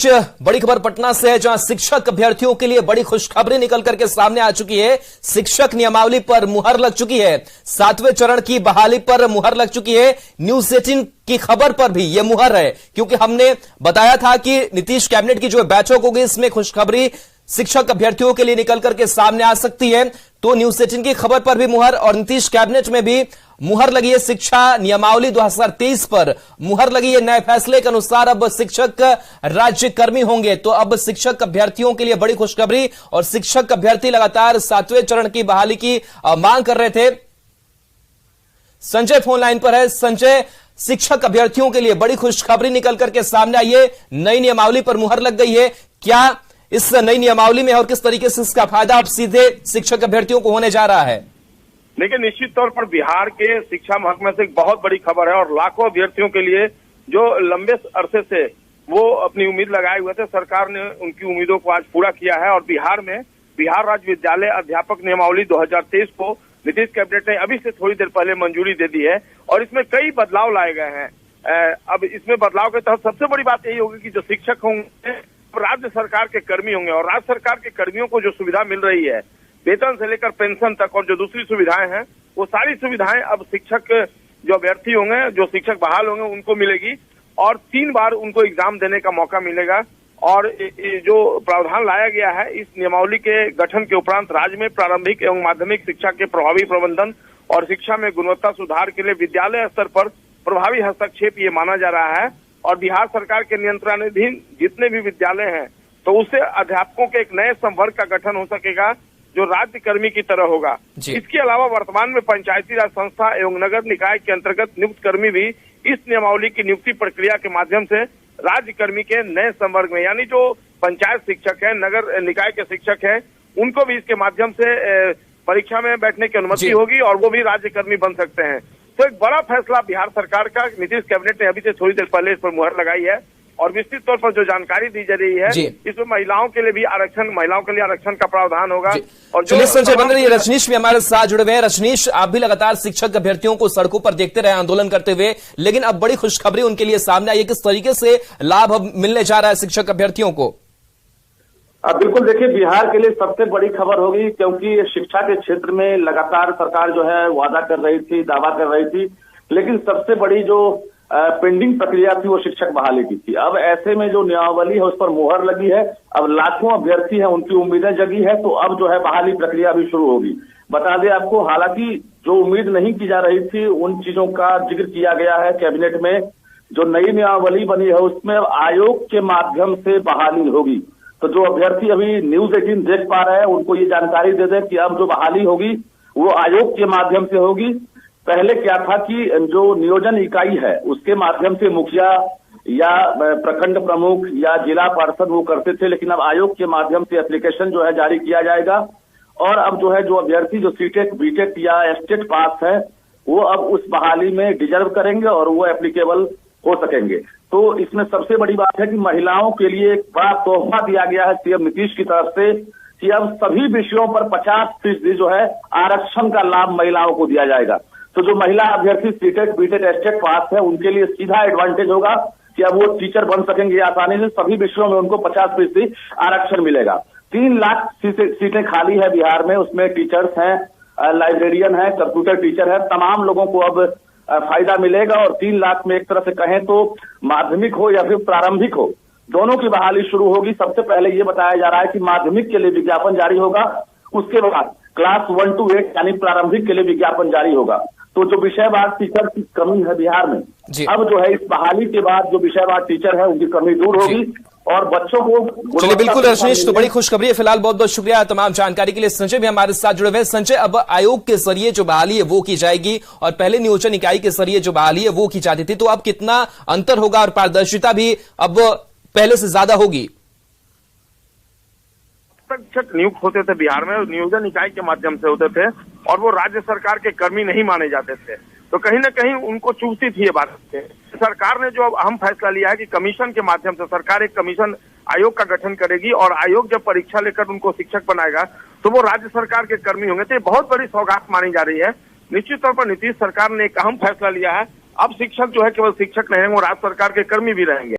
बड़ी खबर पटना से है, जहां शिक्षक अभ्यर्थियों के लिए बड़ी खुशखबरी निकल करके सामने आ चुकी है। शिक्षक नियमावली पर मुहर लग चुकी है। 7वें चरण की बहाली पर मुहर लग चुकी है। न्यूज 18 की खबर पर भी यह मुहर है, क्योंकि हमने बताया था कि नीतीश कैबिनेट की जो बैठक होगी, इसमें खुशखबरी शिक्षक अभ्यर्थियों के लिए निकल करके सामने आ सकती है। तो न्यूज 18 की खबर पर भी मुहर और नीतीश कैबिनेट में भी मुहर लगी है। शिक्षा नियमावली 2023 पर मुहर लगी है। नए फैसले के अनुसार अब शिक्षक राज्य कर्मी होंगे। तो अब शिक्षक अभ्यर्थियों के लिए बड़ी खुशखबरी, और शिक्षक अभ्यर्थी लगातार 7वें चरण की बहाली की मांग कर रहे थे। संजय फोन लाइन पर है। संजय, शिक्षक अभ्यर्थियों के लिए बड़ी खुशखबरी निकल करके सामने आई है। नई नियमावली पर मुहर लग गई है। क्या इस नई नियमावली में और किस तरीके से इसका फायदा अब सीधे शिक्षक अभ्यर्थियों को होने जा रहा है? देखिए, निश्चित तौर पर बिहार के शिक्षा महकमे से एक बहुत बड़ी खबर है, और लाखों अभ्यर्थियों के लिए जो लंबे अरसे से वो अपनी उम्मीद लगाए हुए थे, सरकार ने उनकी उम्मीदों को आज पूरा किया है। और बिहार में बिहार राज्य विद्यालय अध्यापक नियमावली 2023 को नीतीश कैबिनेट ने अभी से थोड़ी देर पहले मंजूरी दे दी है, और इसमें कई बदलाव लाए गए हैं। अब इसमें बदलाव के तहत सबसे बड़ी बात यही होगी कि जो शिक्षक होंगे राज्य सरकार के कर्मी होंगे, और राज्य सरकार के कर्मियों को जो सुविधा मिल रही है, वेतन से लेकर पेंशन तक और जो दूसरी सुविधाएं हैं, वो सारी सुविधाएं अब शिक्षक जो अभ्यर्थी होंगे, जो शिक्षक बहाल होंगे, उनको मिलेगी। और 3 बार उनको एग्जाम देने का मौका मिलेगा। और जो प्रावधान लाया गया है इस नियमावली के गठन के उपरांत, राज्य में प्रारंभिक एवं माध्यमिक शिक्षा के प्रभावी प्रबंधन और शिक्षा में गुणवत्ता सुधार के लिए विद्यालय स्तर पर प्रभावी हस्तक्षेप ये माना जा रहा है। और बिहार सरकार के नियंत्रणाधीन जितने भी विद्यालय हैं, तो उससे अध्यापकों के एक नए संवर्ग का गठन हो सकेगा, जो राज्य कर्मी की तरह होगा। इसके अलावा वर्तमान में पंचायती राज संस्था एवं नगर निकाय के अंतर्गत नियुक्त कर्मी भी इस नियमावली की नियुक्ति प्रक्रिया के माध्यम से राज्य कर्मी के नए संवर्ग में, यानी जो पंचायत शिक्षक है, नगर निकाय के शिक्षक है, उनको भी इसके माध्यम से परीक्षा में बैठने की अनुमति होगी, और वो भी राज्य कर्मी बन सकते हैं। तो एक बड़ा फैसला बिहार सरकार का, नीतीश कैबिनेट ने अभी से थोड़ी देर पहले इस पर मुहर लगाई है। और विस्तृत तौर पर जो जानकारी दी जा रही है, इसमें महिलाओं के लिए भी आरक्षण का प्रावधान होगा। और जो संजय बन रही है, रजनीश भी हमारे साथ जुड़े हुए हैं। रजनीश, आप भी लगातार शिक्षक अभ्यर्थियों को सड़कों पर देखते रहे आंदोलन करते हुए, लेकिन अब बड़ी खुशखबरी उनके लिए सामने आई है। किस तरीके से लाभ अब मिलने जा रहा है शिक्षक अभ्यर्थियों को? बिल्कुल, देखिए, बिहार के लिए सबसे बड़ी खबर होगी, क्योंकि शिक्षा के क्षेत्र में लगातार सरकार जो है वादा कर रही थी, दावा कर रही थी, लेकिन सबसे बड़ी जो पेंडिंग प्रक्रिया थी वो शिक्षक बहाली की थी। अब ऐसे में जो नियमावली है उस पर मुहर लगी है। अब लाखों अभ्यर्थी हैं, उनकी उम्मीदें जगी है, तो अब जो है बहाली प्रक्रिया भी शुरू होगी। बता दें आपको, हालांकि जो उम्मीद नहीं की जा रही थी, उन चीजों का जिक्र किया गया है कैबिनेट में। जो नई नियमावली बनी है उसमें आयोग के माध्यम से बहाली होगी। तो जो अभ्यर्थी अभी न्यूज 18 देख पा रहे हैं, उनको ये जानकारी दे दें कि अब जो बहाली होगी वो आयोग के माध्यम से होगी। पहले क्या था कि जो नियोजन इकाई है उसके माध्यम से मुखिया या प्रखंड प्रमुख या जिला पार्षद वो करते थे, लेकिन अब आयोग के माध्यम से एप्लीकेशन जो है जारी किया जाएगा। और अब जो है जो अभ्यर्थी जो सीटेट, बीटेट या एस्टेट पास है, वो अब उस बहाली में डिजर्व करेंगे और वो एप्लीकेबल हो सकेंगे। तो इसमें सबसे बड़ी बात है कि महिलाओं के लिए एक बड़ा तोहफा दिया गया है सीएम नीतीश की तरफ से, कि अब सभी विषयों पर 50% जो है आरक्षण का लाभ महिलाओं को दिया जाएगा। तो जो महिला अभ्यर्थी सीटेट, बीटेट, एस्टेट पास है, उनके लिए सीधा एडवांटेज होगा कि अब वो टीचर बन सकेंगे आसानी से। सभी विषयों में उनको 50% आरक्षण मिलेगा। 3 लाख सीटें खाली है बिहार में, उसमें टीचर्स हैं, लाइब्रेरियन है, कंप्यूटर टीचर है, तमाम लोगों को अब फायदा मिलेगा। और 3 लाख में एक तरह से कहें तो माध्यमिक हो या फिर प्रारंभिक हो, दोनों की बहाली शुरू होगी। सबसे पहले ये बताया जा रहा है कि माध्यमिक के लिए विज्ञापन जारी होगा, उसके बाद क्लास 1 to 8 यानी प्रारंभिक के लिए विज्ञापन जारी होगा। तो जो विषयवार टीचर की कमी है बिहार में, अब जो है इस बहाली के बाद जो विषयवार टीचर है उनकी कमी दूर होगी और बच्चों को। चलिए, बिल्कुल रजनीश, तो बड़ी खुशखबरी है। फिलहाल बहुत बहुत शुक्रिया तमाम जानकारी के लिए। संजय भी हमारे साथ जुड़े हुए हैं। संजय, अब आयोग के जरिए जो बहाली है वो की जाएगी, और पहले नियोजन इकाई के जरिए जो बहाली है वो की जाती थी, तो अब कितना अंतर होगा और पारदर्शिता भी अब पहले से ज्यादा होगी? शिक्षक नियुक्त होते थे बिहार में, नियोजन इकाई के माध्यम से होते थे, और वो राज्य सरकार के कर्मी नहीं माने जाते थे। तो कहीं ना कहीं उनको चूसती थी ये बात। सरकार ने जो अब अहम फैसला लिया है कि कमीशन के माध्यम से सरकार एक कमीशन आयोग का गठन करेगी, और आयोग जब परीक्षा लेकर उनको शिक्षक बनाएगा तो वो राज्य सरकार के कर्मी होंगे। तो ये बहुत बड़ी सौगात मानी जा रही है। निश्चित तौर पर नीतीश सरकार ने एक अहम फैसला लिया है। अब शिक्षक जो है केवल शिक्षक नहीं, वो राज्य सरकार के कर्मी भी रहेंगे।